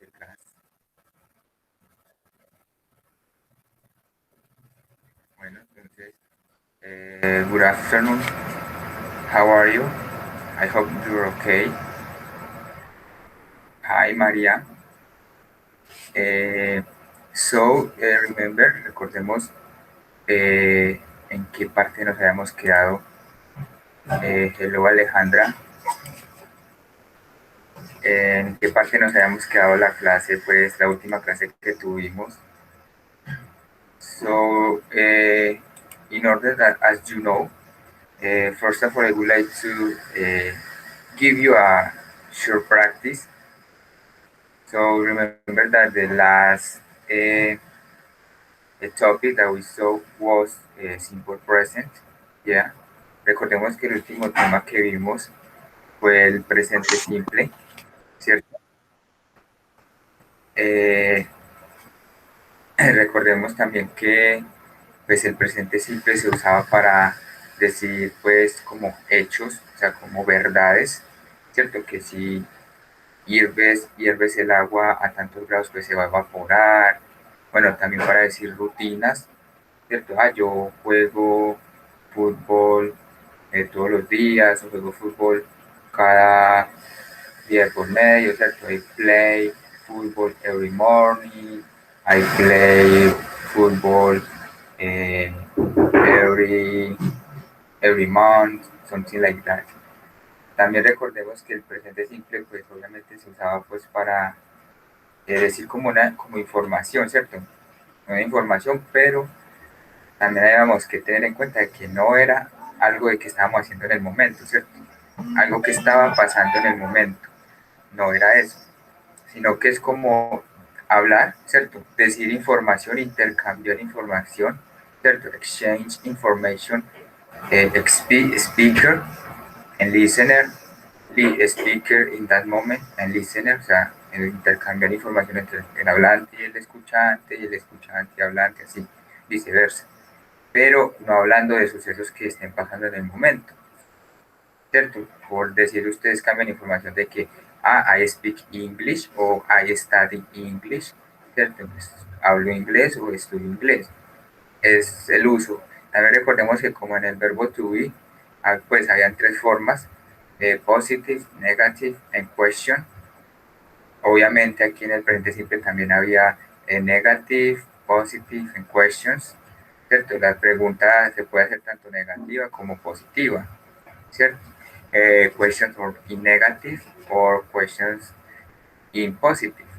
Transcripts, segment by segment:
the class. Bueno, entonces, good afternoon. How are you? I hope you're okay. Hi, Maria. Remember, recordemos en qué parte nos habíamos quedado. Hello, Alejandra. ¿En qué parte nos habíamos quedado la clase? Pues la última clase que tuvimos. So, in order that, as you know, first of all, I would like to give you a short practice. So remember that the last the topic that we saw was simple present. Yeah. Recordemos que el último tema que vimos fue el presente simple, ¿cierto? Recordemos también que pues el presente simple se usaba para decir pues como hechos, o sea, como verdades, ¿cierto? Que si hierves el agua a tantos grados pues se va a evaporar. Bueno, también para decir rutinas, ¿cierto? Yo juego fútbol todos los días, o juego fútbol cada día por medio, ¿cierto? I play football every morning, I play football eh, every, every month, something like that. También recordemos que el presente simple, pues obviamente se usaba pues para decir como información, ¿cierto? Una información, pero también habíamos que tener en cuenta que no era algo de que estábamos haciendo en el momento, ¿cierto? Algo que estaba pasando en el momento, no era eso, sino que es como hablar, ¿cierto? Decir información, intercambiar información, ¿cierto? Exchange information, speaker and listener, speaker in that moment and listener, o sea, intercambiar información entre el hablante y el escuchante y hablante, así, viceversa. Pero no hablando de sucesos que estén pasando en el momento, ¿cierto? Por decir, ustedes cambian información de que, I speak English o I study English, ¿cierto? Pues, hablo inglés o estudio inglés. Es el uso. También recordemos que como en el verbo to be, pues habían tres formas, positive, negative and question. Obviamente aquí en el presente simple también había negative, positive and questions, ¿cierto? La pregunta se puede hacer tanto negativa como positiva, ¿cierto? Questions in negative or questions in positive.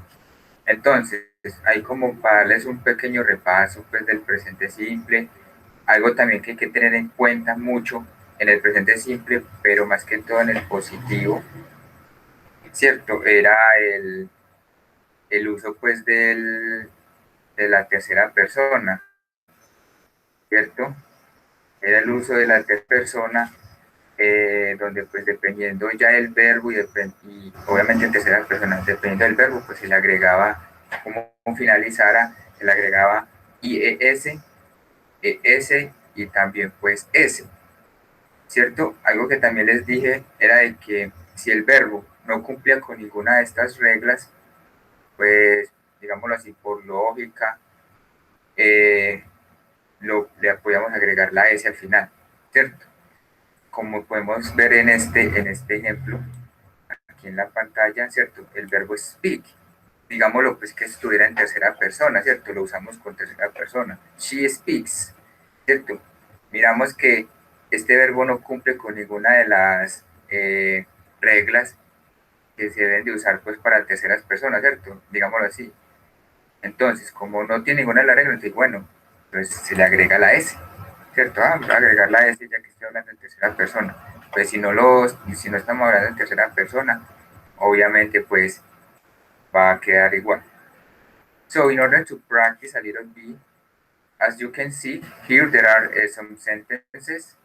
Entonces, hay como para darles un pequeño repaso pues, del presente simple, algo también que hay que tener en cuenta mucho en el presente simple, pero más que todo en el positivo, ¿cierto? Era el uso pues de la tercera persona, ¿cierto? Era el uso de la tercera persona, donde pues dependiendo ya del verbo y obviamente en tercera persona, dependiendo del verbo, pues se le agregaba, como finalizara, se le agregaba IES, ES y también pues S, ¿cierto? Algo que también les dije era de que si el verbo no cumplía con ninguna de estas reglas, pues digámoslo así, por lógica, eh, le podíamos agregar la S al final, ¿cierto? Como podemos ver en este ejemplo, aquí en la pantalla, ¿cierto? El verbo speak, digámoslo pues que estuviera en tercera persona, ¿cierto? Lo usamos con tercera persona. She speaks, ¿cierto? Miramos que este verbo no cumple con ninguna de las reglas que se deben de usar pues para terceras personas, ¿cierto? Digámoslo así. Entonces, como no tiene ninguna de las reglas, entonces, bueno, pues se le agrega la S, ¿cierto? Voy a agregar la S ya que estoy hablando en tercera persona. Pues si si no estamos hablando en tercera persona, obviamente pues va a quedar igual. So in order to practice a little bit, as you can see, here there are some sentences,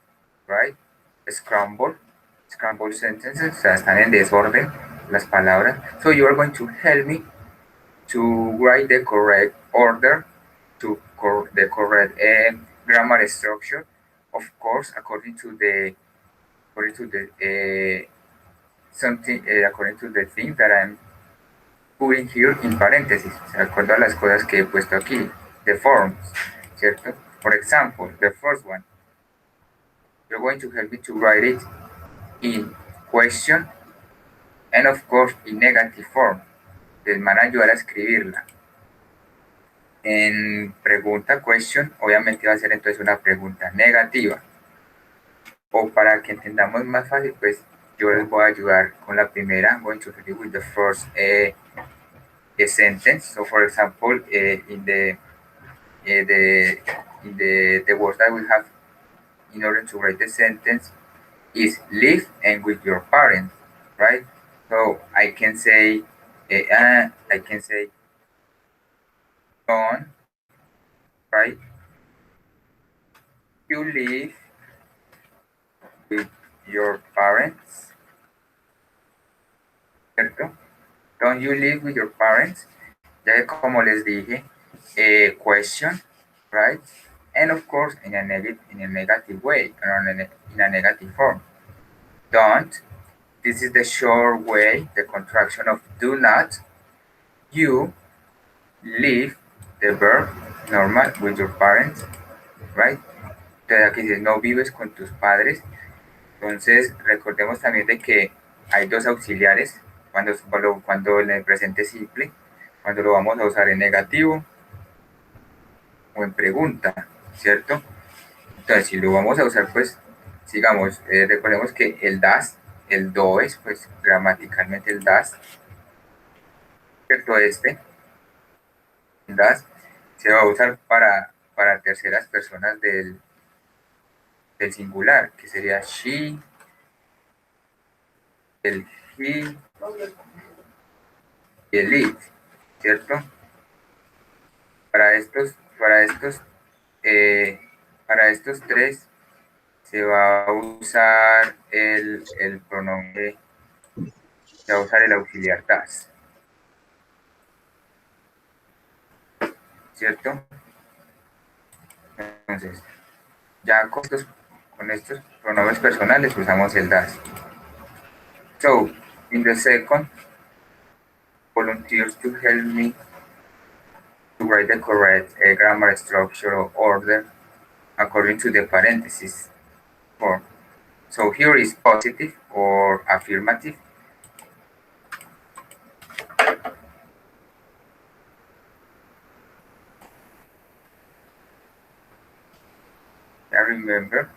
right? Scramble, scramble sentences, o sea, están en desorden las palabras. So you are going to help me to write the correct order, the correct grammar structure, of course, according to the something according to the thing that I'm putting here in paréntesis, de acuerdo a las cosas que he puesto aquí, the forms, ¿cierto? For example, the first one, you're going to help me to write it in question and of course in negative form. Les van a ayudar a escribirla. En pregunta, question, obviamente va a ser entonces una pregunta negativa. O para que entendamos más fácil, pues yo les voy a ayudar con la primera. I'm going to help you with the first a sentence. So for example, the words that we have in order to write the sentence is live and with your parents, right? So I can say John, right? You live with your parents, ¿cierto? Don't you live with your parents? Ya que como les dije, question, right? And of course, in a negative way, or in a negative form. Don't. This is the short way, the contraction of do not. You live, the verb, normal, with your parents, right? Entonces aquí dice, no vives con tus padres. Entonces, recordemos también de que hay dos auxiliares cuando en el presente simple, cuando lo vamos a usar en negativo o en pregunta, ¿cierto? Entonces, si lo vamos a usar, pues, sigamos, recordemos que el das, el does, pues, gramaticalmente el das, ¿cierto? El das, se va a usar para terceras personas del singular, que sería she, el he y el it, ¿cierto? Para estos, para estos tres se va a usar el pronombre, se va a usar el auxiliar das, ¿cierto? Entonces, ya con estos pronombres personales usamos el das. So, in the second, volunteers to help me to write the correct grammar structure or order according to the parentheses form. So here is positive or affirmative. I remember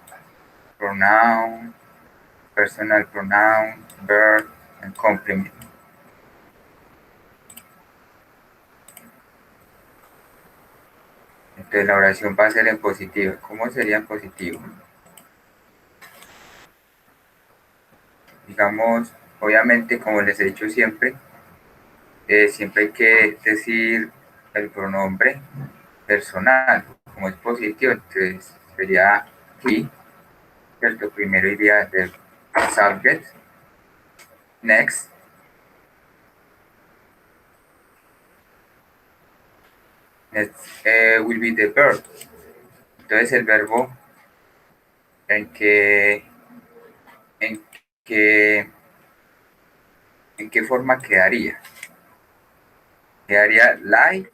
pronoun, personal pronoun, verb, and complement. Entonces la oración va a ser en positivo. ¿Cómo sería en positivo? Digamos, obviamente, como les he dicho siempre, siempre hay que decir el pronombre personal. Como es positivo, entonces sería he, ¿cierto? Primero iría del subject, next, will be the verb. Entonces el verbo en qué forma quedaría. Quedaría like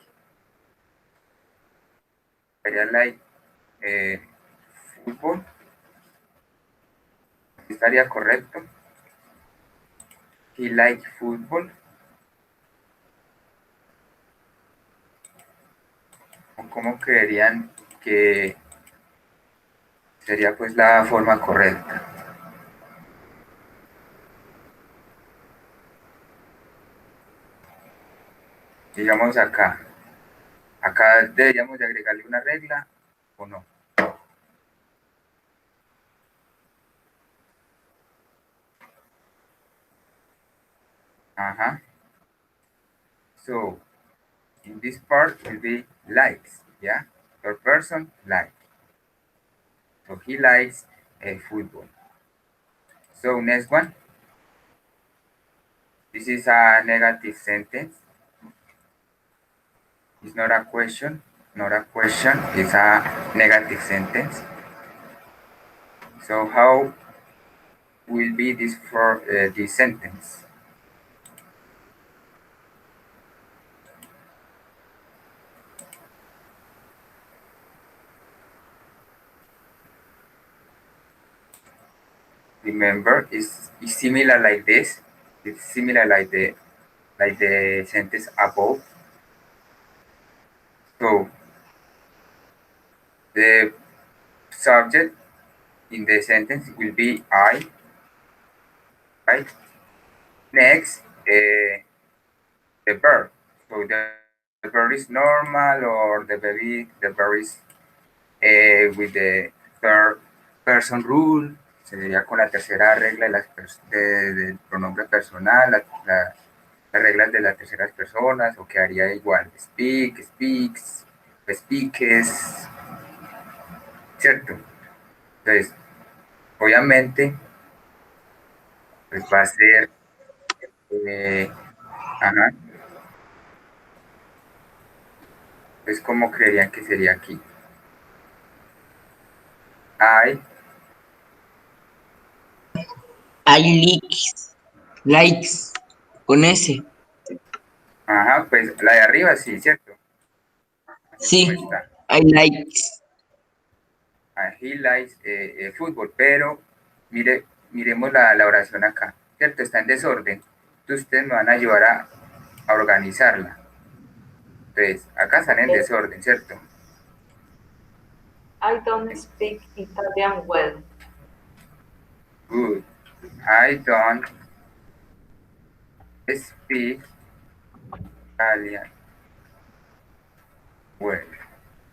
fútbol. Estaría correcto. He like fútbol. ¿O cómo creerían que sería pues la forma correcta? Digamos acá. Acá deberíamos de agregarle una regla o no. Ajá. So, in this part will be likes, yeah? Your person like. So he likes football. So next one. This is a negative sentence. It's not a question, it's a negative sentence. So how will be this for this sentence? remember is similar like this. It's similar like the sentence above. So the subject in the sentence will be I, right? Next, the verb. So the verb is normal, or the verb is with the third person rule. Sería con la tercera regla de del pronombre personal, las reglas de las terceras personas, o quedaría igual. Speak, speaks, speakes, ¿cierto? Entonces, obviamente, pues va a ser, ajá, pues como creerían que sería aquí. I, likes, con S. ajá, pues la de arriba sí, ¿cierto? Así como Sí, está. I likes. He likes fútbol, pero miremos la oración acá, ¿cierto? Está en desorden. Entonces ustedes me van a ayudar a organizarla. Entonces, acá están en desorden, ¿cierto? I don't speak Italian well. Good. I don't speak Italian well,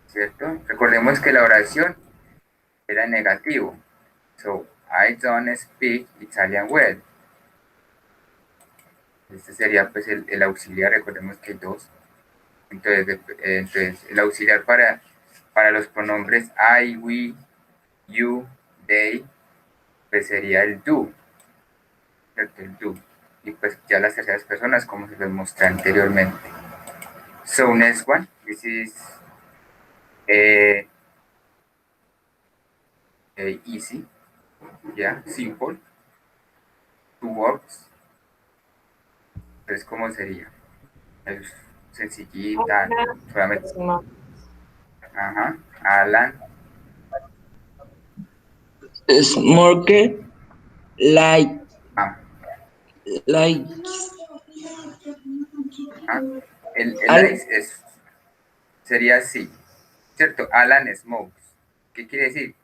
¿cierto? Recordemos que la oración era en negativo. So, I don't speak Italian well. Este sería pues el auxiliar, recordemos que hay dos. Entonces el auxiliar para los pronombres I, we, you, they, pues sería el do, ¿cierto? El do. Y pues ya las terceras personas, como se les mostré anteriormente. So next one, this is eh, easy, yeah, simple, two words. Entonces, ¿cómo sería? Es sencillita, solamente, ajá, Alan, Smoker, like, ah, like, ah. El al, ice sería así, ¿cierto? Alan smokes. ¿Qué quiere decir?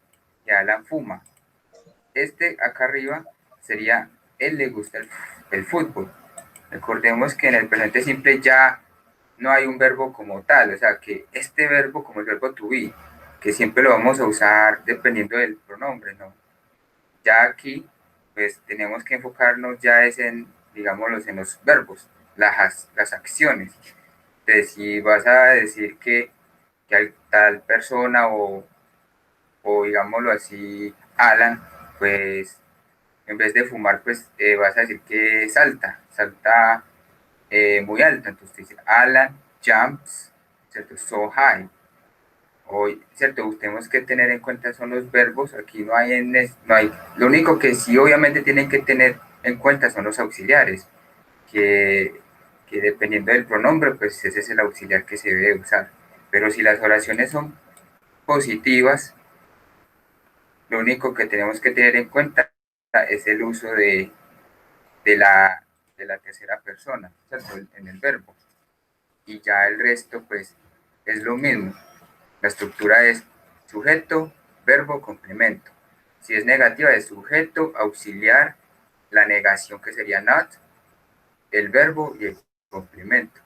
Que Alan fuma. Este acá arriba sería, él le gusta el fútbol. Recordemos que en el presente simple ya no hay un verbo como tal, o sea que este verbo como el verbo to be, que siempre lo vamos a usar dependiendo del pronombre, ¿no? Ya aquí, pues tenemos que enfocarnos ya es en, digámoslo, en los verbos, las acciones. Entonces, si vas a decir que hay tal persona o digámoslo así, Alan, pues en vez de fumar, pues vas a decir que salta muy alto. Entonces dice, Alan jumps, ¿cierto? So high. Hoy, ¿cierto? Tenemos que tener en cuenta son los verbos. Aquí no hay, lo único que sí obviamente tienen que tener en cuenta son los auxiliares, que, que dependiendo del pronombre, pues ese es el auxiliar que se debe usar. Pero si las oraciones son positivas, lo único que tenemos que tener en cuenta es el uso de la, de la tercera persona, ¿cierto? En el verbo. Y ya el resto, pues, es lo mismo. La estructura es sujeto, verbo, complemento. Si es negativa, es sujeto, auxiliar, la negación que sería not, el verbo y el complemento.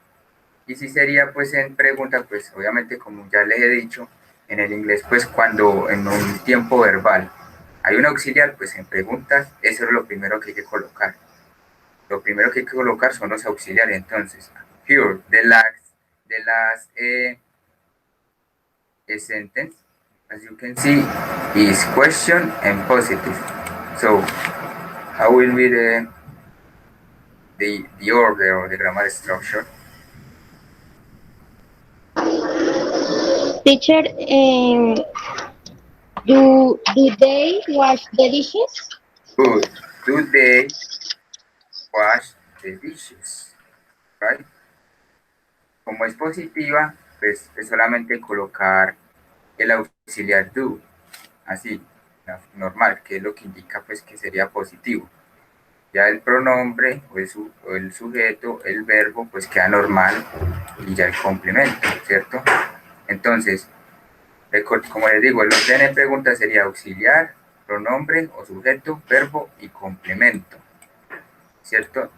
Y si sería pues en pregunta, pues obviamente como ya les he dicho, en el inglés pues cuando en un tiempo verbal hay un auxiliar, pues en preguntas eso es lo primero que hay que colocar. Lo primero que hay que colocar son los auxiliares. Entonces, here, the last sentence, as you can see, is question and positive. So, how will be the order or the grammar structure? Teacher, do they wash the dishes? Good. Do they wash the dishes? Right? Como es positiva, pues es solamente colocar el auxiliar do, así. normal, que es lo que indica pues que sería positivo. Ya el pronombre o el sujeto, el verbo, pues queda normal y ya el complemento, ¿cierto? Entonces, como les digo, el orden de preguntas sería auxiliar, pronombre o sujeto, verbo y complemento, ¿cierto?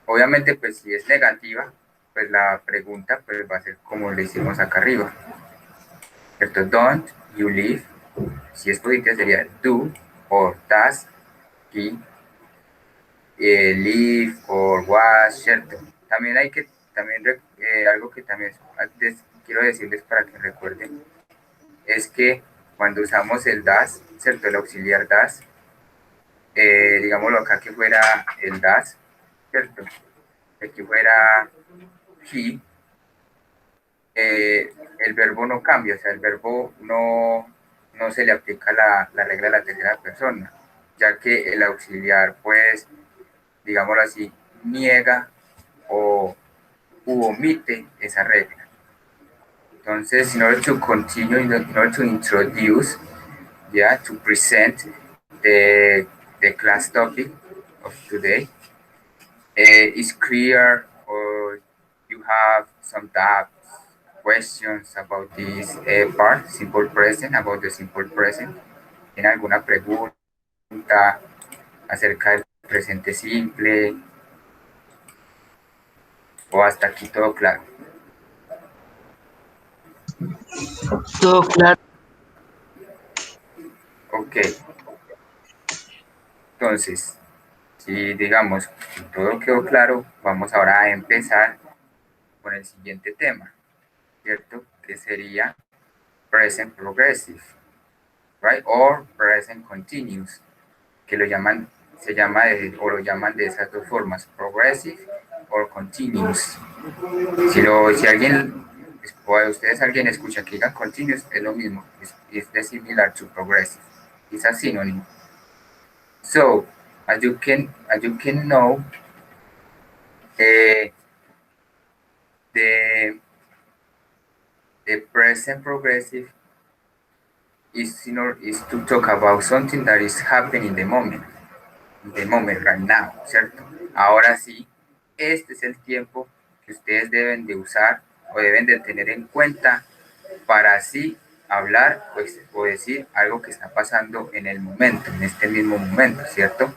Obviamente, pues si es negativa, pues la pregunta pues, va a ser como le hicimos acá arriba, ¿cierto? Don't you live. Si es positiva sería do or does he live or was, ¿cierto? También hay que, algo que también quiero decirles para que recuerden, es que cuando usamos el das, ¿cierto? El auxiliar das, digámoslo acá que fuera el das, ¿cierto? Que fuera he, el verbo no cambia, o sea, el verbo no se le aplica la regla de la tercera persona, ya que el auxiliar, pues, digámoslo así, niega o omite esa regla. Entonces, in order to continue, in order to introduce, yeah, to present the class topic of today, is clear or you have some doubts, questions about this part, simple present, about the simple present. ¿Tiene alguna pregunta acerca del presente simple? ¿O hasta aquí todo claro? Todo claro. Ok. Entonces, si digamos que todo quedó claro, vamos ahora a empezar con el siguiente tema, ¿cierto? Que sería present progressive, right? Or present continuous, que lo llaman, o lo llaman de esas dos formas, progressive or continuous. Si alguien, o ustedes alguien escucha que diga continuous, es lo mismo, es similar to progressive, es a synonym. So, as you can know, the present progressive is to talk about something that is happening in the moment right now, ¿cierto? Ahora sí, este es el tiempo que ustedes deben de usar o deben de tener en cuenta para así hablar pues, o decir algo que está pasando en el momento, en este mismo momento, ¿cierto?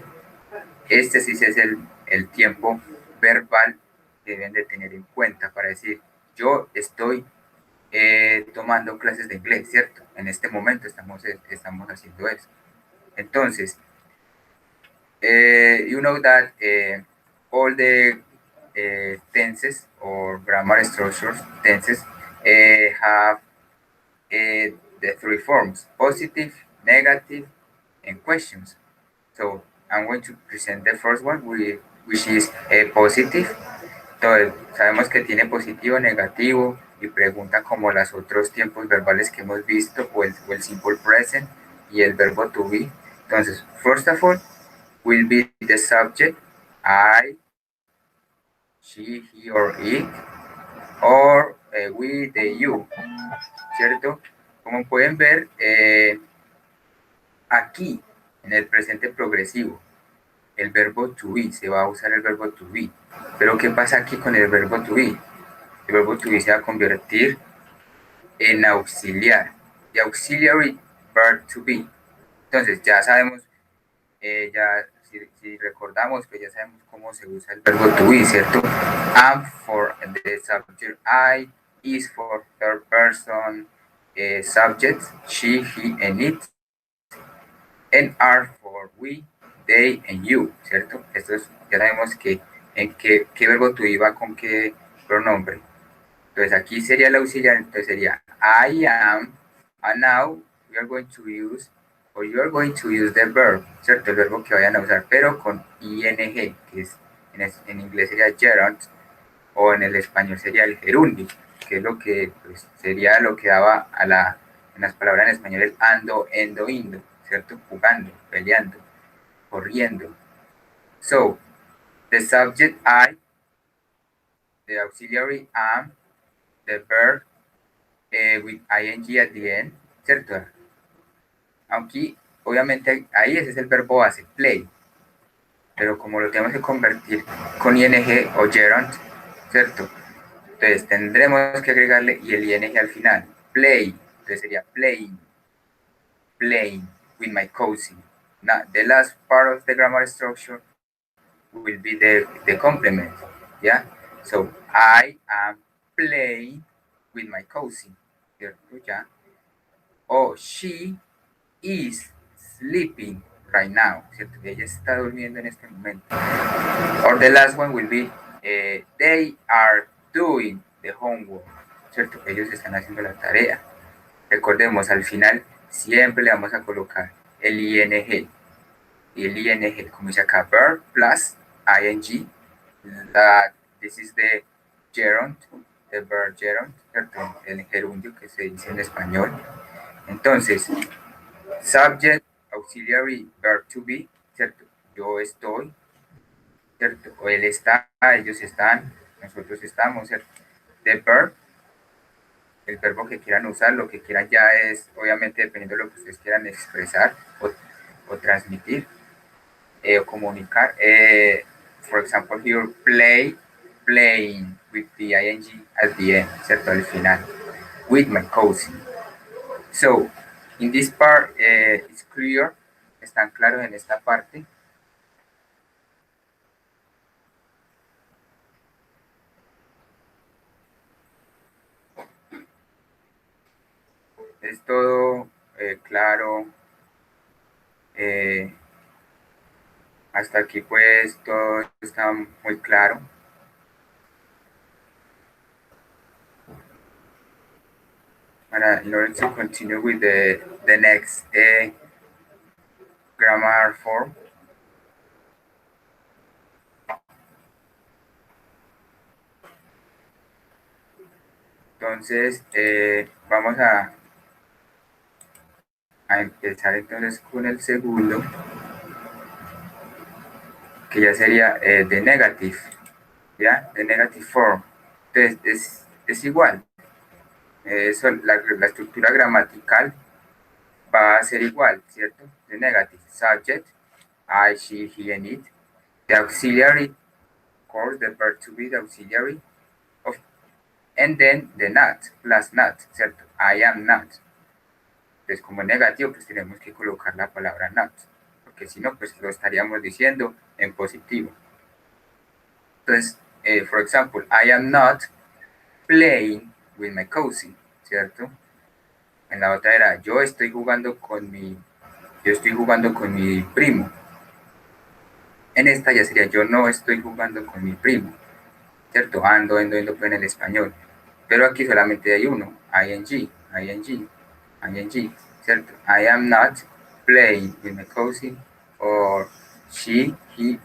Este sí es el tiempo verbal que deben de tener en cuenta para decir, yo estoy tomando clases de inglés, ¿cierto? En este momento estamos haciendo eso. Entonces, you know that all the tenses or grammar structures, tenses, have the three forms, positive, negative, and questions. So I'm going to present the first one, which is positive. Entonces, sabemos que tiene positivo, negativo y pregunta como los otros tiempos verbales que hemos visto, o el simple present y el verbo to be. Entonces, first of all, will be the subject, I, she, he or it, or we, they, you, ¿cierto? Como pueden ver, aquí, en el presente progresivo, el verbo to be, se va a usar el verbo to be. Pero ¿qué pasa aquí con el verbo to be? El verbo to be se va a convertir en auxiliar, de auxiliary verb to be. Entonces ya sabemos, si recordamos, pues ya sabemos cómo se usa el verbo to be, ¿cierto? Am for the subject I, is for third person subject, she, he, and it, and are for we, they, and you, ¿cierto? Esto es, ya sabemos en qué verbo to be va con qué pronombre. Entonces aquí sería el auxiliar, entonces sería I am, and now we are going to use, or you are going to use the verb, ¿cierto? El verbo que vayan a usar, pero con ing, que es, en inglés sería gerund, o en el español sería el gerundi, que es lo que pues, sería lo que daba en las palabras en español el ando, endo, indo, ¿cierto? Jugando, peleando, corriendo. So, the subject I, the auxiliary am, the verb with ing at the end, ¿cierto? Aquí obviamente ahí ese es el verbo base, play, pero como lo tenemos que convertir con ing o gerund, ¿cierto? Entonces tendremos que agregarle y el ing al final, play, entonces sería playing with my cousin. Now, the last part of the grammar structure will be the complement, yeah? So, I am playing with my cousin, ¿cierto? Ya. O she is sleeping right now, ¿cierto? Ella está durmiendo en este momento. Or the last one will be, they are doing the homework, ¿cierto? Ellos están haciendo la tarea. Recordemos, al final siempre le vamos a colocar el ing. Y el ing, como dice acá, verb plus ing. This is the gerund, the verb gerund, ¿cierto? El gerundio que se dice en español. Entonces, subject, auxiliary, verb to be, ¿cierto? Yo estoy, ¿cierto? O él está, ellos están, nosotros estamos, ¿cierto? The verb, el verbo que quieran usar, lo que quieran ya es, obviamente, dependiendo de lo que ustedes quieran expresar o transmitir o comunicar. For example, here, playing with the ing at the end, ¿cierto? Al final, with my cousin. So, in this part, it's clear, están claros en esta parte. Es todo claro. Hasta aquí pues todo está muy claro. And in order to continue with the next grammar form, entonces vamos a empezar entonces con el segundo, que ya sería the negative, ¿ya? The negative form. Entonces es igual. Eso, la estructura gramatical va a ser igual, ¿cierto? The negative, subject, I, she, he, and it. The auxiliary, of course, the verb to be, the auxiliary, of, and then the not, plus not, ¿cierto? I am not. Entonces, como negativo, pues tenemos que colocar la palabra not, porque si no, pues lo estaríamos diciendo en positivo. Entonces, for example, I am not playing with my cousin, ¿cierto? En la otra era, yo estoy jugando con mi primo. En esta ya sería, yo no estoy jugando con mi primo, ¿cierto? Ando en el español. Pero aquí solamente hay uno, ing, ¿cierto? I am not playing with my cousin, or she, he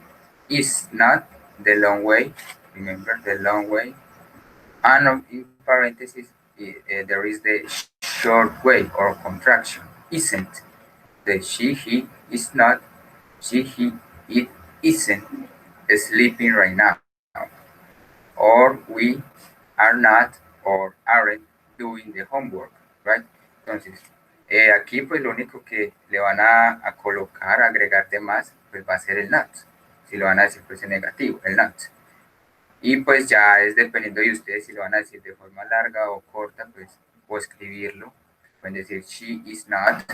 is not the long way, remember the long way, and in parentheses there is the short way or contraction, isn't. The she, he is not, she, he, it isn't sleeping right now, or we are not or aren't doing the homework, right? Entonces, aquí pues lo único que le van a colocar, agregar de más, pues va a ser el not. Si lo van a decir pues en negativo, el not. Y pues ya es dependiendo de ustedes si lo van a decir de forma larga o corta, pues, o escribirlo. Pueden decir she is not,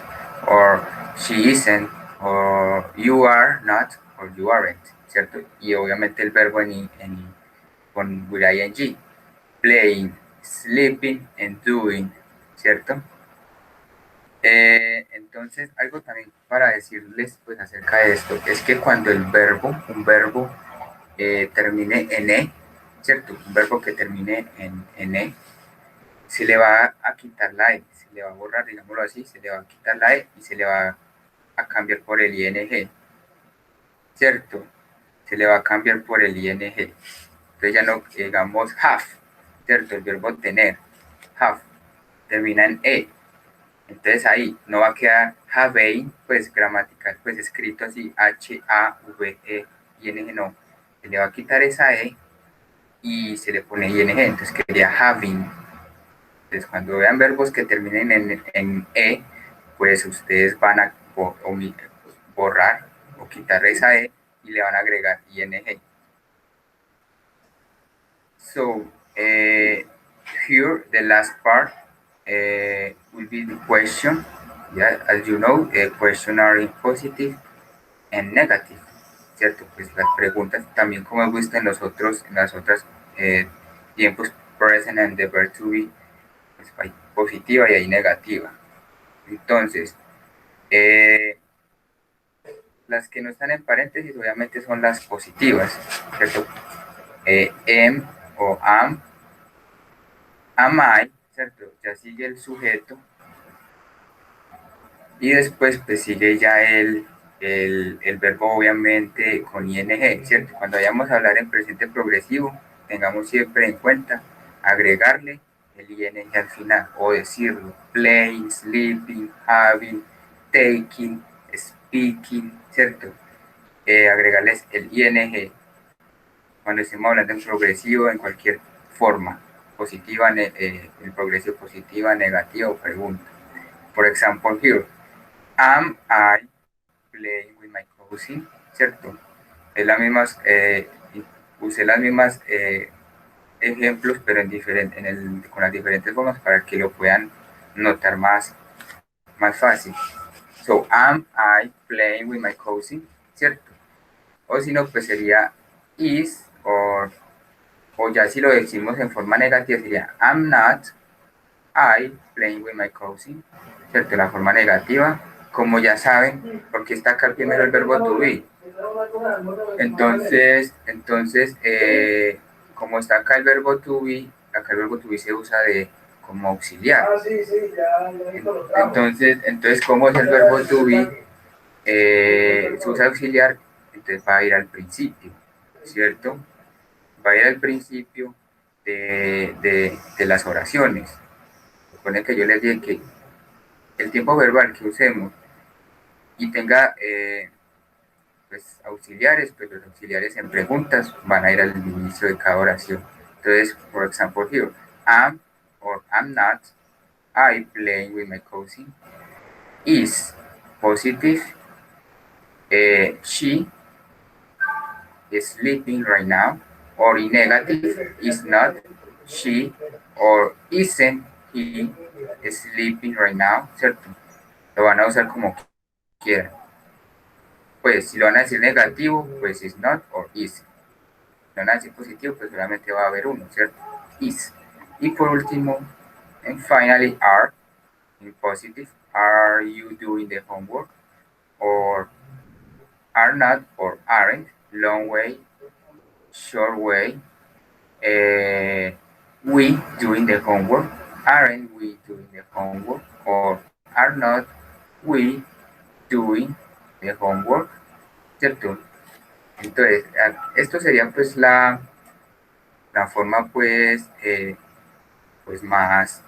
or she isn't, or you are not, or you aren't, ¿cierto? Y obviamente el verbo con with ing, playing, sleeping, and doing, ¿cierto? Entonces, algo también para decirles pues acerca de esto, es que cuando un verbo termine en e, ¿cierto? Un verbo que termine en e, se le va a quitar la e, se le va a borrar, digámoslo así, se le va a quitar la e y se le va a cambiar por el ing, ¿cierto? Se le va a cambiar por el ing. Entonces ya no, digamos, have, ¿cierto? El verbo tener, have, termina en e. Entonces ahí no va a quedar having, pues gramatical, pues escrito así, H-A-V-E-I-N-G, no. Se le va a quitar esa e y se le pone ing, entonces quedaría having. Entonces cuando vean verbos que terminen en e, pues ustedes van borrar o quitar esa E y le van a agregar ing. So here the last part will be the question. Yeah, as you know, the question are in positive and negative, ¿cierto? Pues las preguntas también, como hemos visto en las otras tiempos present and the verb to be, pues hay positiva y hay negativa. Entonces, las que no están en paréntesis obviamente son las positivas, ¿cierto? Am o am I, ¿cierto? Ya sigue el sujeto y después pues sigue ya el verbo obviamente con ing, ¿cierto? Cuando vayamos a hablar en presente progresivo, tengamos siempre en cuenta agregarle el ing al final o decirlo, playing, sleeping, having, taking, speaking, ¿cierto? Agregarles el ing cuando estemos hablando en progresivo en cualquier forma, positiva, en progresivo positiva, negativa o pregunta. For example, here, am I playing with my cousin? ¿Cierto? Es las mismas, usé las mismas ejemplos, pero con las diferentes formas para que lo puedan notar más fácil. So, am I playing with my cousin? ¿Cierto? O si no, pues sería is o ya si lo decimos en forma negativa sería I'm not I playing with my cousin, ¿cierto? La forma negativa, como ya saben, porque está acá primero el verbo to be. Entonces como está acá el verbo to be, acá el verbo to be se usa como auxiliar. Entonces ¿cómo es el verbo to be? Se usa auxiliar, entonces va a ir al principio, ¿cierto? Va a ir al principio de las oraciones. Supone que yo les dije que el tiempo verbal que usemos y tenga pues auxiliares, pues los auxiliares en preguntas van a ir al inicio de cada oración. Entonces, por ejemplo, here, am or am not I playing with my cousin? Is positive, she is sleeping right now, or in negative, is not she or isn't he sleeping right now, ¿cierto? Lo van a usar como quieran. Pues si lo van a decir negativo, pues is not or is. Si lo van a decir positivo, pues solamente va a haber uno, ¿cierto? Is. Y por último, and finally, are. In positive, are you doing the homework? Or are not or aren't. Long way, short way. We doing the homework. Aren't we doing the homework? Or are not we doing the homework? ¿Cierto? Entonces, esto sería pues la forma pues, pues más,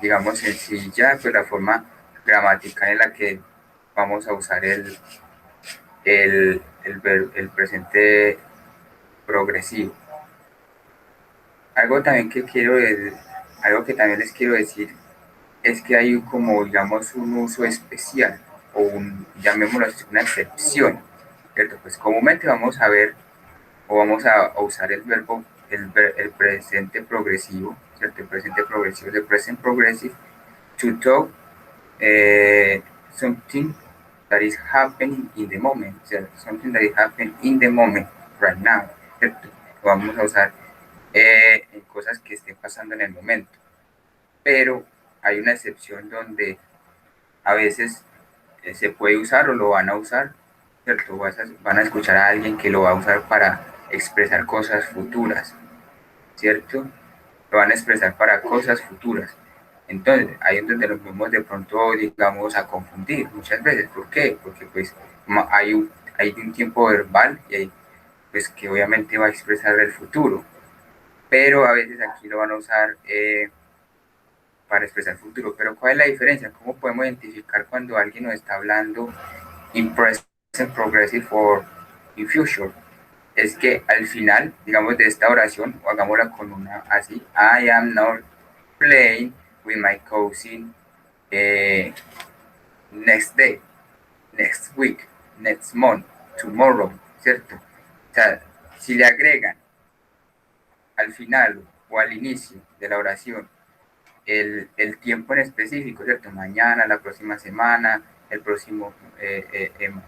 digamos, sencilla, pues la forma gramatical en la que vamos a usar el presente progresivo. Algo también que también les quiero decir es que hay como, digamos, un uso especial o llamémoslo así, una excepción, ¿cierto? Pues comúnmente vamos a ver o vamos a usar el verbo, el presente progresivo, ¿cierto? El presente progresivo, el present progressive, to talk something that is happening in the moment, ¿cierto? Something that is happening in the moment, right now, ¿cierto? Lo vamos a usar en cosas que estén pasando en el momento. Pero hay una excepción donde a veces se puede usar o lo van a usar, ¿cierto? Van a escuchar a alguien que lo va a usar para expresar cosas futuras, ¿cierto? Lo van a expresar para cosas futuras. Entonces, ahí es donde nos vemos de pronto, digamos, a confundir muchas veces. ¿Por qué? Porque pues hay un tiempo verbal y hay, pues que obviamente va a expresar el futuro, pero a veces aquí lo van a usar para expresar el futuro. Pero ¿cuál es la diferencia? ¿Cómo podemos identificar cuando alguien nos está hablando in present progressive or in future? Es que al final, digamos, de esta oración, o hagámosla con una así, I am not playing with my cousin next day, next week, next month, tomorrow, ¿cierto? O sea, si le agregan al final o al inicio de la oración el tiempo en específico, ¿cierto? Mañana, la próxima semana, el próximo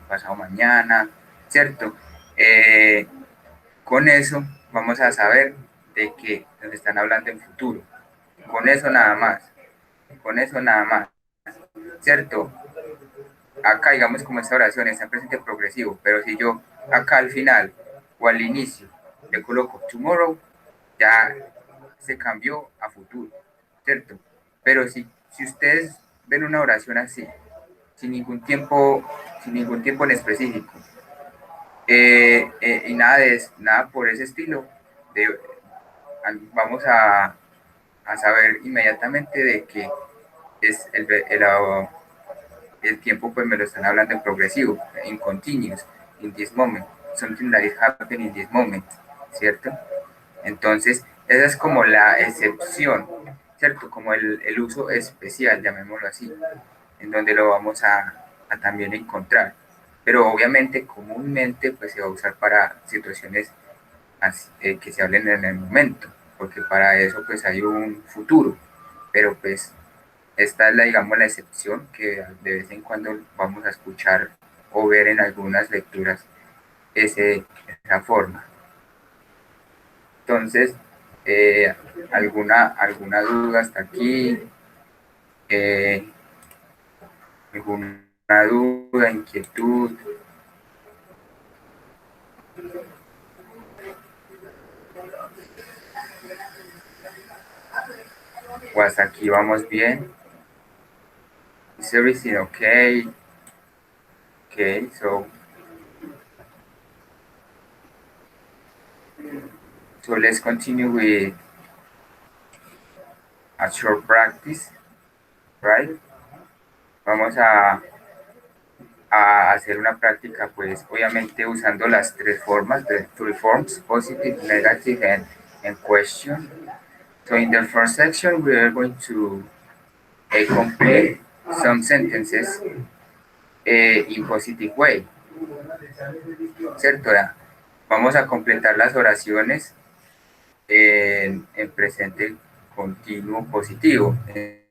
pasado mañana, ¿cierto? Con eso vamos a saber de que nos están hablando en futuro. Con eso nada más. Con eso nada más. ¿Cierto? Acá, digamos, como esta oración está en presente progresivo, pero si yo acá al final o al inicio le coloco tomorrow, ya se cambió a futuro, ¿cierto? Pero si ustedes ven una oración así, sin ningún tiempo en específico, y nada por ese estilo, vamos a saber inmediatamente de que es el tiempo, pues me lo están hablando en progresivo, in continuous, in this moment, something that is happening in this moment, ¿cierto? Entonces, esa es como la excepción, ¿cierto? Como el uso especial, llamémoslo así, en donde lo vamos a también encontrar. Pero obviamente, comúnmente, pues se va a usar para situaciones que se hablen en el momento, porque para eso pues hay un futuro, pero pues esta es digamos, la excepción que de vez en cuando vamos a escuchar o ver en algunas lecturas esa forma. Entonces, ¿alguna duda hasta aquí? ¿Alguna duda, inquietud? ¿O hasta aquí vamos bien? Is everything okay? Okay, so let's continue with a short practice, right? Vamos a hacer una práctica, pues obviamente usando las tres formas, the three forms, positive, negative, and question. So in the first section, we are going to complete some sentences in positive way, ¿cierto? Vamos a completar las oraciones en presente continuo positivo.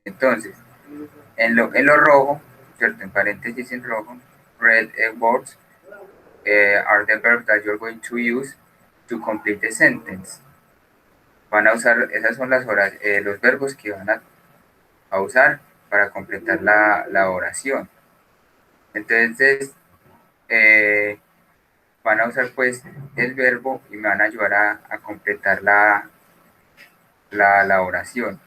Entonces, en lo rojo, ¿cierto? En paréntesis en rojo, red words are the verbs that you're going to use to complete the sentence. Van a usar, esas son los verbos que van a usar para completar la oración. Entonces, van a usar pues el verbo y me van a ayudar a completar la oración.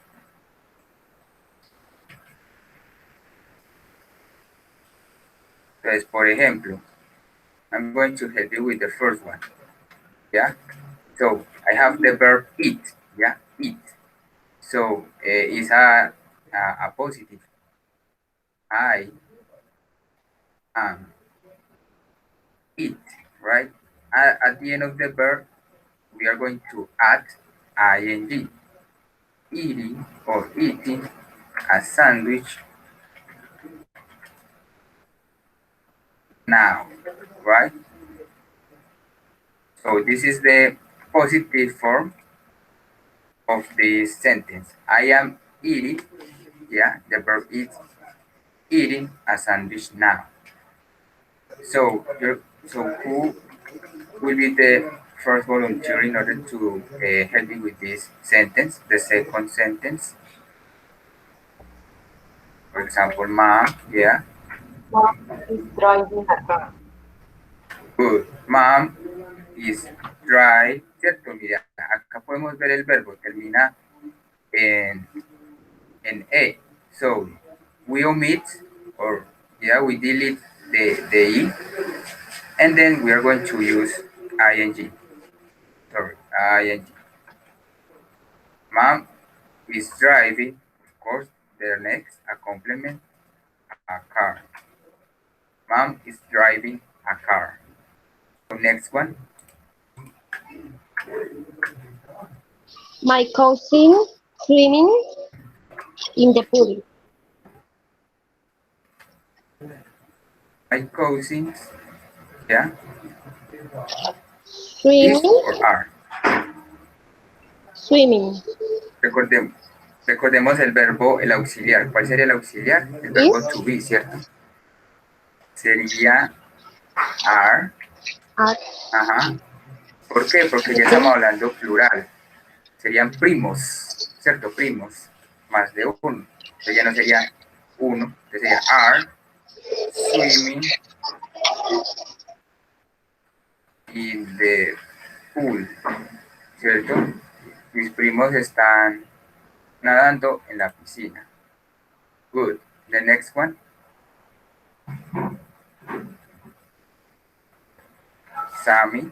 Entonces, por ejemplo, I'm going to help you with the first one. Yeah. So I have the verb eat. Yeah, eat. So it's a positive. I am eat, right? At the end of the verb, we are going to add ing. Eating or eating a sandwich now, right? So this is the positive form of this sentence. I am eating, yeah, the verb is eating a sandwich now. So who will be the first volunteer in order to help me with this sentence, the second sentence? For example, mom, yeah. Mom is driving a car. Good. Mom is dry, ¿cierto? Mira, acá podemos ver el verbo, termina en E. So, we omit, or yeah, we delete the E, and then we are going to use ing. Sorry, ing. Mom is driving, of course, the next, a complement, a car. Mom is driving a car. So next one. My cousin swimming in the pool. my cousins, ¿ya? Is Swimming. or are. Swimming. Recordemos el verbo, el auxiliar. ¿Cuál sería el auxiliar? El verbo to Is. be, ¿cierto? Sería are. Are. Ajá. ¿Por qué? Porque ya estamos Okay. hablando plural. Serían primos, ¿cierto? Primos, más de uno. Entonces ya no sería uno, entonces sería are swimming in the pool, ¿cierto? Mis primos están nadando en la piscina. Good. The next one. Sammy.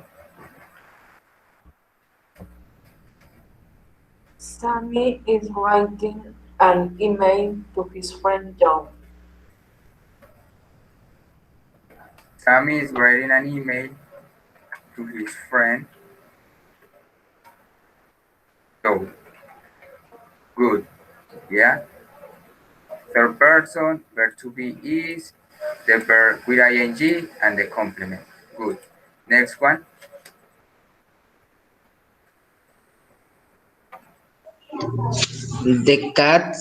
Sammy is writing an email to his friend John. Sammy is writing an email to his friend Joe. Good. Yeah. Third person, verb to be is the verb with ing and the complement. Good. Next one. The cat,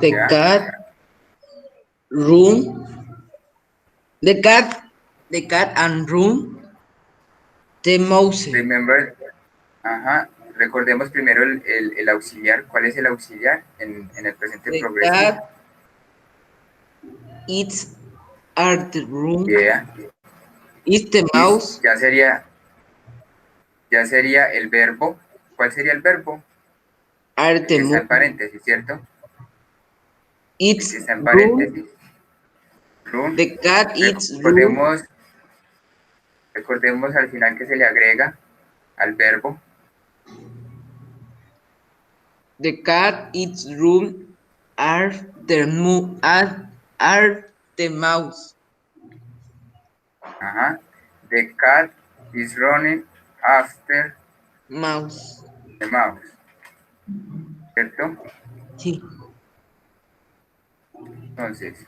the Yeah. cat room, the cat and room, the mouse. Remember, ajá, recordemos primero el auxiliar. ¿Cuál es el auxiliar en el presente The progresivo? cat eats at the room. Yeah. Is the mouse. Ya sería el verbo. ¿Cuál sería el verbo? Are El the que está en mouse. paréntesis, ¿cierto? El Eats que está en room. paréntesis. Room. The cat eats room. Recordemos al final que se le agrega al verbo. The cat eats room. Are the mouse. Ajá. The cat is running after Mouse. the mouse. ¿Cierto? Sí. Entonces,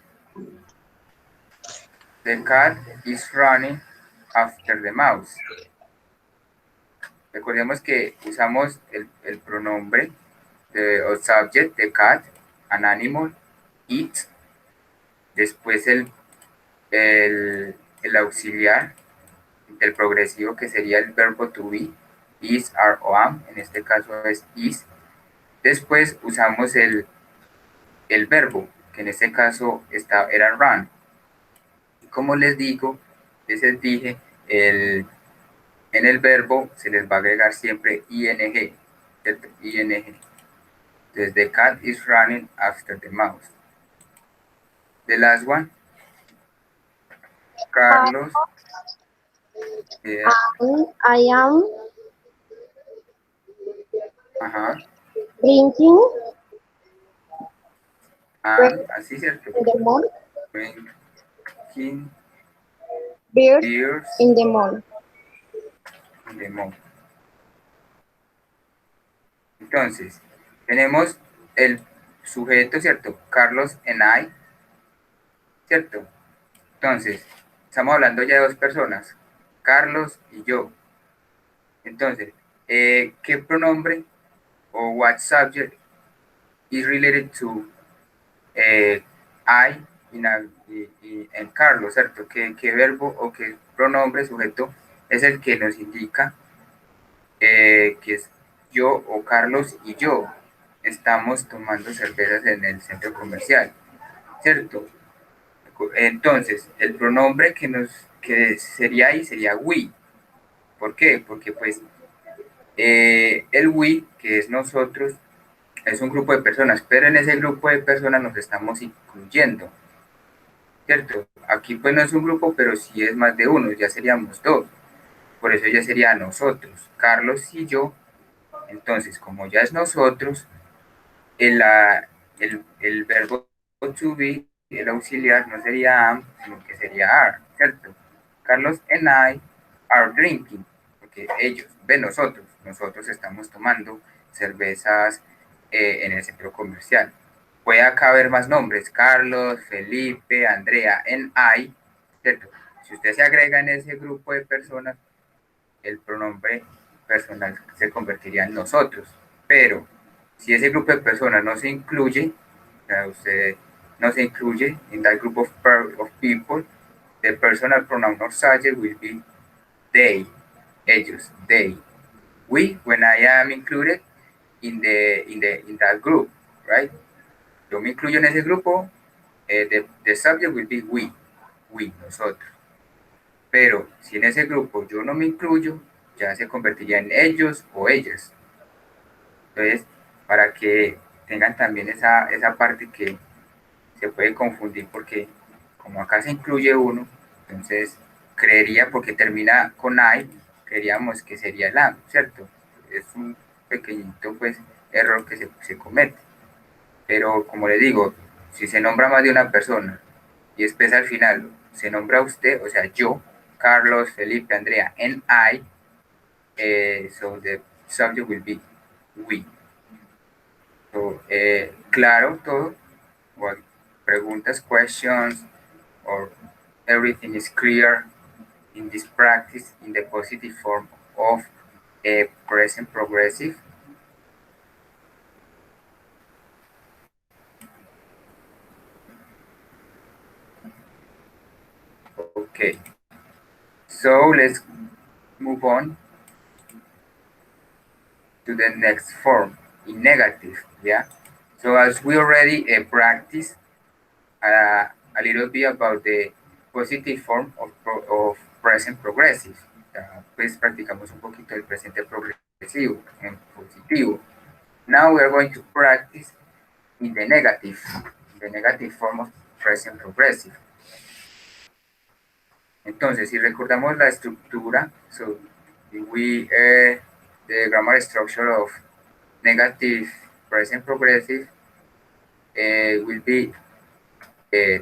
the cat is running after the mouse. Recordemos que usamos el pronombre o subject de cat, an animal, it, después el auxiliar del progresivo que sería el verbo to be, is, are o am, en este caso es is. Después usamos el verbo, que en este caso era run. Y como les digo, les dije, en el verbo se les va a agregar siempre ing, ¿cierto? Ing. Entonces, the cat is running after the mouse. The last one, Carlos. Yeah. I am Ajá. drinking Así cierto. in the mall. Drinking Beers beers in the mall. in the mall. Entonces, tenemos el sujeto, ¿cierto? Carlos and I, ¿cierto? Entonces, estamos hablando ya de dos personas, Carlos y yo. Entonces, ¿qué pronombre o what subject is related to I en Carlos, ¿cierto? ¿Qué verbo o qué pronombre sujeto es el que nos indica que es yo o Carlos y yo estamos tomando cervezas en el centro comercial, ¿cierto? Entonces, el pronombre que sería ahí sería we. ¿Por qué? Porque pues el we, que es nosotros, es un grupo de personas, pero en ese grupo de personas nos estamos incluyendo, ¿cierto? Aquí pues no es un grupo, pero sí es más de uno, ya seríamos dos. Por eso ya sería nosotros, Carlos y yo. Entonces, como ya es nosotros, el verbo to be, el auxiliar, no sería am, sino que sería are, ¿cierto? Carlos and I are drinking, porque ellos, de nosotros estamos tomando cervezas en el centro comercial. puede acá haber más nombres, Carlos, Felipe, Andrea, en I, ¿cierto? Si usted se agrega en ese grupo de personas, el pronombre personal se convertiría en nosotros. Pero si ese grupo de personas no se incluye, o sea, usted no se incluye in that group of people, the personal pronoun or subject will be they, ellos, they. We, when I am included in that group, right? Yo me incluyo en ese grupo, the subject will be we, nosotros. Pero si en ese grupo yo no me incluyo, ya se convertiría en ellos o ellas. Entonces, para que tengan también esa parte que se puede confundir, porque como acá se incluye uno, entonces creería, porque termina con I, creeríamos que sería el am, ¿cierto? Es un pequeñito pues error que se comete. Pero como le digo, si se nombra más de una persona y después al final se nombra usted, o sea, yo, Carlos, Felipe, Andrea, and I, so the subject will be we. So, claro todo, what preguntas, questions, or everything is clear in this practice in the positive form of a present progressive. Okay, so let's move on to the next form in negative. Yeah, so as we already practiced a little bit about the positive form of present progressive. Pues practicamos un poquito el presente progresivo en positivo. Now we are going to practice in the negative form of present progressive. Entonces, si recordamos la estructura, so we the grammar structure of negative present progressive will be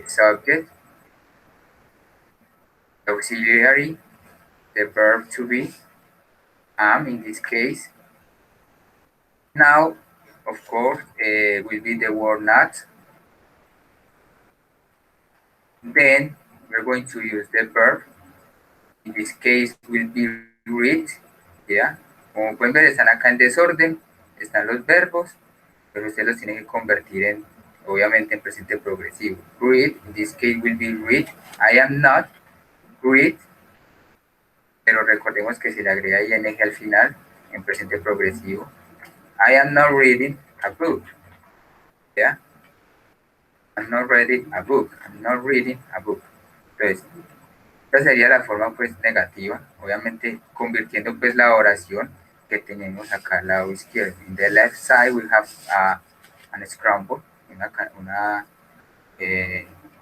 subject, auxiliary, the verb to be, am in this case. Now, of course, will be the word not. Then we're going to use the verb. In this case will be read. ¿Ya? Como pueden ver, están acá en desorden, están los verbos, pero usted los tiene que convertir en, obviamente, en presente progresivo. Read, in this case will be read. I am not read, pero recordemos que se le agrega ing al final en presente progresivo. I am not reading a book. ¿Ya? I'm not reading a book. I'm not reading a book. Entonces, esta sería la forma pues negativa, obviamente convirtiendo pues la oración que tenemos acá al lado izquierdo. In the left side we have an scramble, una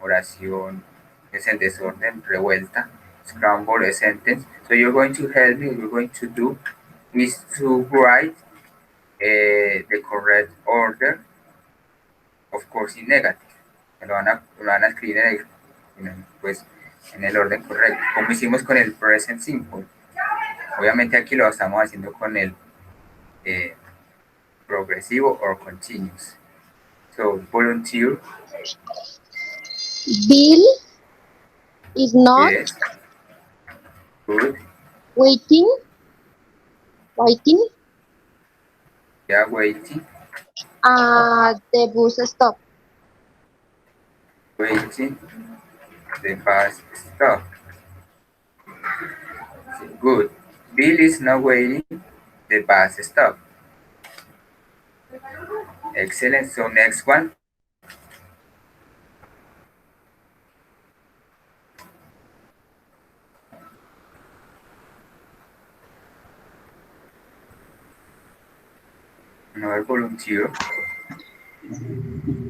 oración es en desorden, revuelta, scramble a sentence. So you're going to help me, you're going to do is to write the correct order, of course in negative. Lo van a escribir pues, en el orden correcto, como hicimos con el present simple. Obviamente aquí lo estamos haciendo con el progresivo or continuous. So, volunteer. Bill is not Yes. Good. waiting. Yeah, waiting. At the bus stop. Waiting. The bus stop. Good. Bill is not waiting. The bus stop. Excellent. So next one. Another volunteer.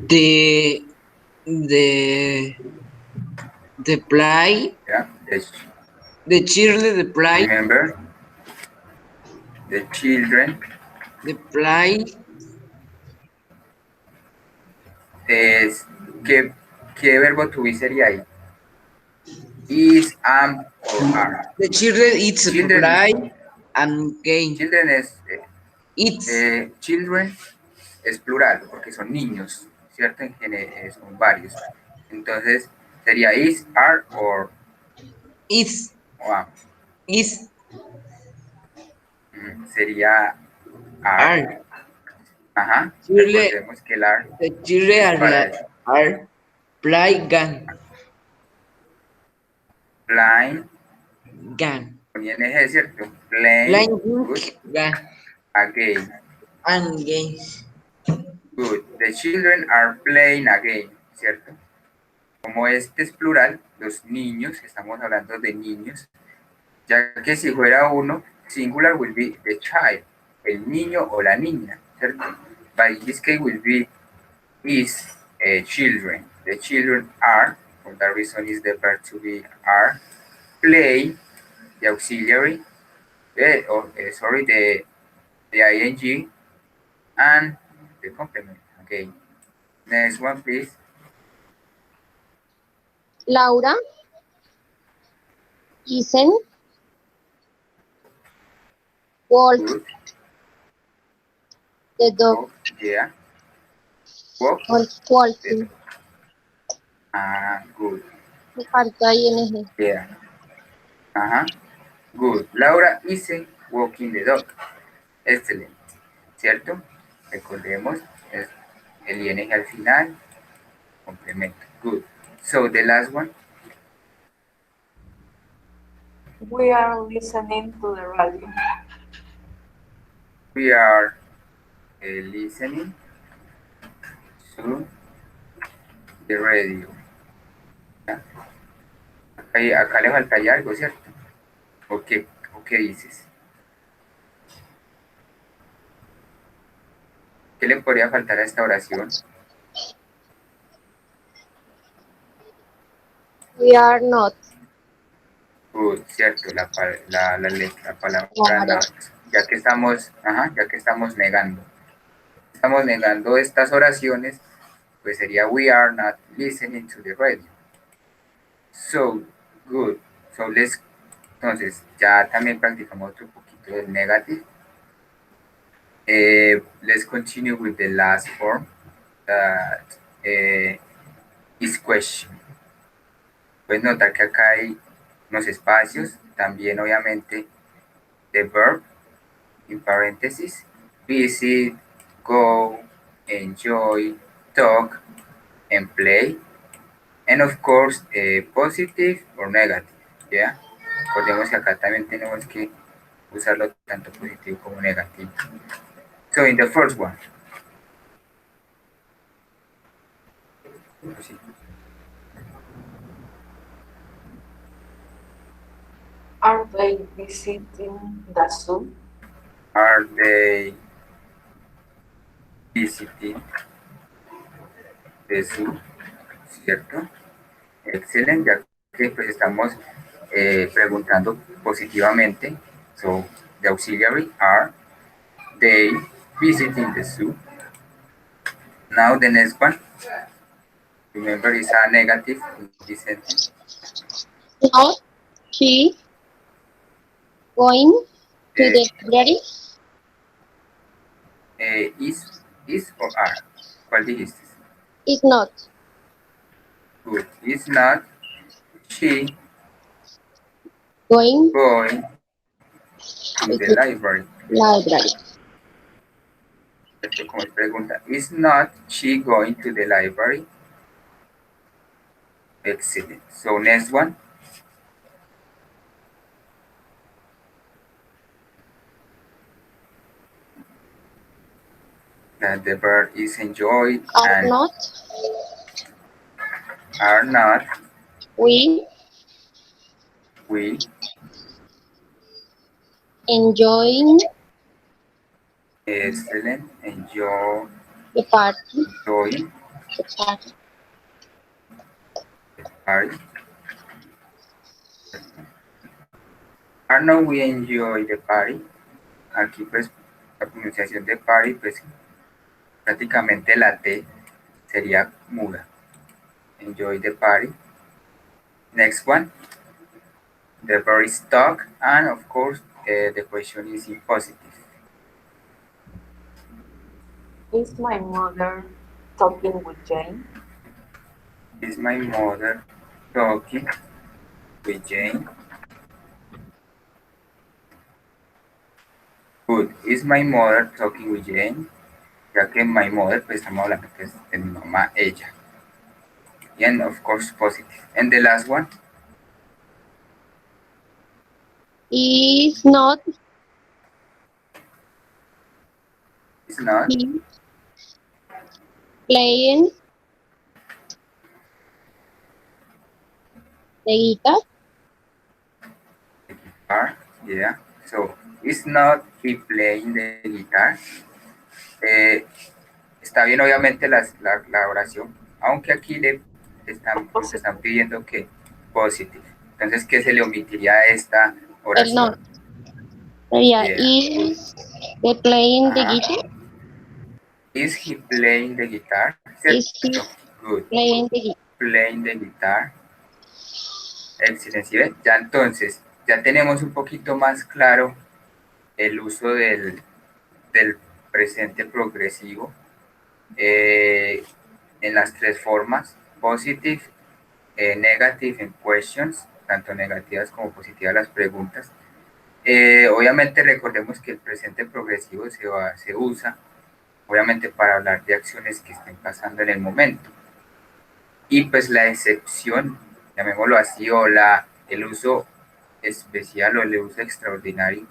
The play. Yeah. The children play. Remember, the children. The play. ¿Qué verbo to be sería ahí? Is, am, or are. The children eats Children. play and game. Children es Eats. children es plural porque son niños, ¿cierto? Son varios. Entonces, sería is, are, or Is. ambos. Is. Sería are. Are. Ajá. Children, Recordemos que el are the children es para el are playing blind, gun. con ing, ¿cierto? Playing, Playing good, gun. again, And games. good. The children are playing again, ¿cierto? Como este es plural, los niños, estamos hablando de niños, ya que si fuera uno, singular will be the child, el niño o la niña, ¿cierto? But in this case will be is children. The children are, for that reason is the verb to be are, play, the auxiliary, sorry, the ing, and the complement. Okay. Next one, please. Laura isn't walk Good. the dog Walk, yeah. Walk, or the walking. dog. Ah, good. Me falta ing. Yeah. Ajá. Good. Laura isn't walking the dog. Excelente. ¿Cierto? Recordemos, es el ing al final, complemento. Good. So the last one. We are listening to the radio. We are listening to the radio. ¿Ya? Acá le faltaría algo, ¿cierto? ¿O qué dices? ¿Qué le podría faltar a esta oración? We are not. Good, cierto, la palabra Claro. not, ya que estamos negando estas oraciones, pues sería we are not listening to the radio. So, good. So, entonces, ya también practicamos otro poquito del negative. Let's continue with the last form, that is question. Puedes notar que acá hay unos espacios, también obviamente the verb, in paréntesis, visit, go, enjoy, talk, and play, and of course, positive or negative, ¿ya? Recordemos que acá también tenemos que usarlo tanto positivo como negativo. So, in the first one. Are they visiting the zoo? Are they visiting the zoo? ¿Cierto? Excelente, ya que pues estamos preguntando positivamente. So, the auxiliary are they visiting the zoo. Now the next one. Remember, it's a negative in this sentence. Not she going to the library. Is or are? ¿Cuál dijiste? Is not. Good. Is not she Going going to to the the library? library. Esto como es pregunta. Is not she going to the library? Excellent. So next one. That the verb is enjoyed Are and not are not. we enjoying Excellent. Enjoy. the party? Enjoying The party. party. Are not we enjoy the party? Aquí pues la pronunciación de party pues prácticamente la T sería muda. Enjoy the party. Next one. The verb is talk, and of course the question is in positive. Is my mother talking with Jane? Is my mother talking with Jane? Good. Is my mother talking with Jane? Ya que my mother, pues estamos hablando pues, de mi mamá, ella. And of course, positive. And the last one? Is not Is not. he playing the guitar? Guitar, yeah. So, is not he playing the guitar? Está bien, obviamente, la oración, aunque aquí nos están pidiendo que positive. Entonces, ¿qué se le omitiría a esta El no. oración? Sería, Yeah. is he playing the Ajá. guitar? Is he playing the guitar? Is he ¿Cierto? Good. playing the guitar? Playing the guitar. Excelente. ¿Sí ven? Ya entonces, ya tenemos un poquito más claro el uso del presente progresivo en las tres formas, positive, negative en questions, tanto negativas como positivas las preguntas. Obviamente recordemos que el presente progresivo se usa, obviamente, para hablar de acciones que estén pasando en el momento. Y pues la excepción, llamémoslo así, o el uso especial o el uso extraordinario,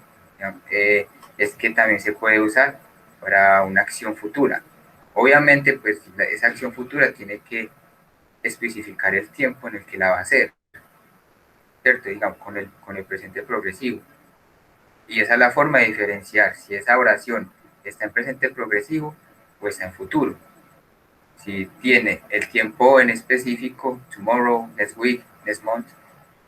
es que también se puede usar para una acción futura. Obviamente, pues esa acción futura tiene que especificar el tiempo en el que la va a hacer, ¿cierto? Digamos, con el presente progresivo. Y esa es la forma de diferenciar si esa oración está en presente progresivo o está en futuro. Si tiene el tiempo en específico, tomorrow, next week, next month,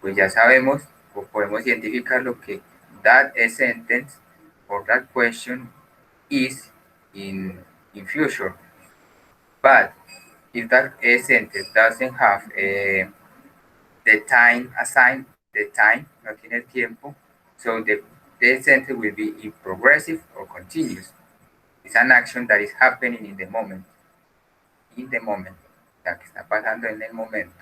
pues ya sabemos o podemos identificar lo que that sentence or that question is in future. But if that sentence doesn't have the time assigned, the time, no tiene el tiempo, so the sentence will be in progressive or continuous. It's an action that is happening in the moment. In the moment, o sea, que está pasando en el momento.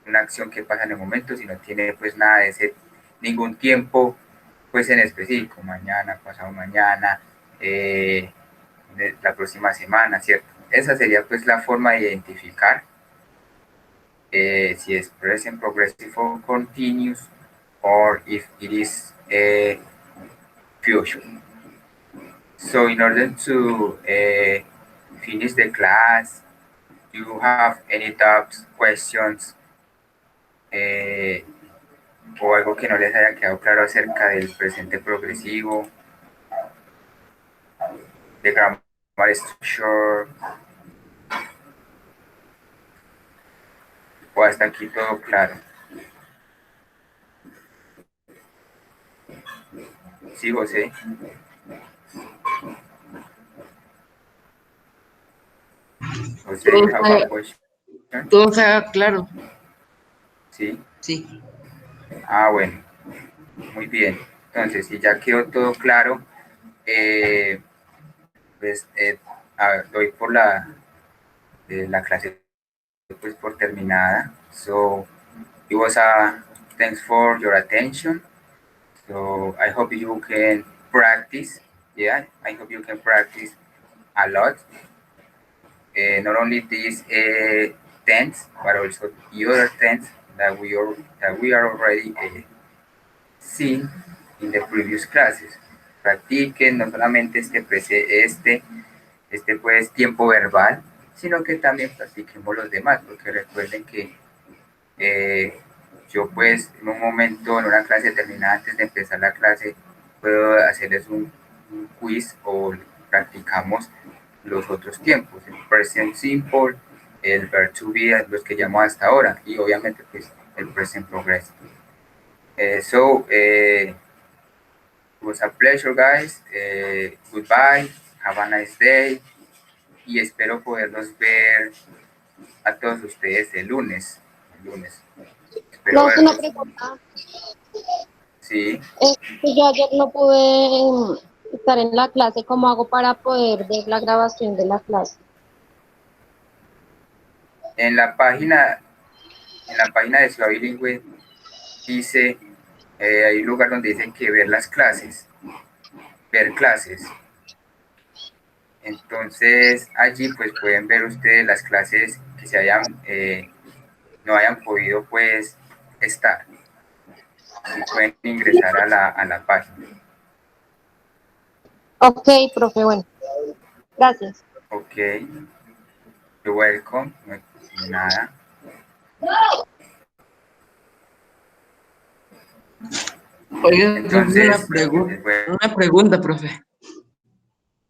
Una acción que pasa en el momento, si no tiene pues nada de ese, ningún tiempo pues en específico, mañana, pasado mañana, la próxima semana, ¿cierto? Esa sería pues la forma de identificar si es present progressive or continuous, or if it is future. So in order to finish the class, do you have any doubts, questions, o algo que no les haya quedado claro acerca del presente progresivo, de grammar structure, o hasta aquí todo claro? Sí, José. José, you have a question? Todo está claro. Sí. Sí. Ah, bueno. Muy bien. Entonces, si ya quedó todo claro, pues doy por la clase pues por terminada. So it was thanks for your attention. So I hope you can practice. Yeah, I hope you can practice a lot. Not only these tense, but also the other tense that we are already seeing in the previous classes. Practiquen no solamente este pues tiempo verbal, sino que también practiquemos los demás, porque recuerden que yo pues en un momento, en una clase terminada, antes de empezar la clase, puedo hacerles un quiz o practicamos los otros tiempos, el present simple, el verb to be, los que llamo hasta ahora, y obviamente pues el present progressive. It was a pleasure, guys. Goodbye, have a nice day, y espero poderlos ver a todos ustedes el lunes. Espero No, es una verlos. pregunta. Sí. Yo ayer no pude estar en la clase. ¿Cómo hago para poder ver la grabación de la clase? En la página de Ciudad Bilingüe dice, hay un lugar donde dice que ver las clases, ver clases. Entonces allí pues pueden ver ustedes las clases que se no hayan podido pues estar. Y pueden ingresar a la página. Ok, profe, bueno. Gracias. Ok, you're welcome. Nada. Oiga, profe, Entonces, bueno, una pregunta, profe.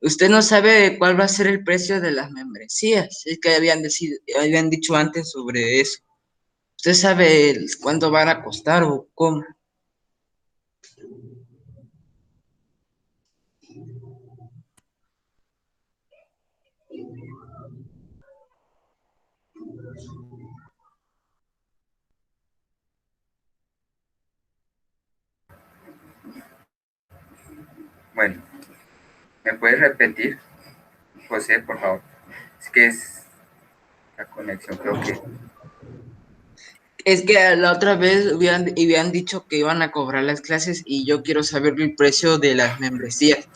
Usted no sabe cuál va a ser el precio de las membresías. Es que habían dicho antes sobre eso. ¿Usted sabe cuánto van a costar o cómo? bueno, ¿me puedes repetir, José, por favor? Es que es la conexión, creo que... Es que la otra vez habían dicho que iban a cobrar las clases y yo quiero saber el precio de las membresías.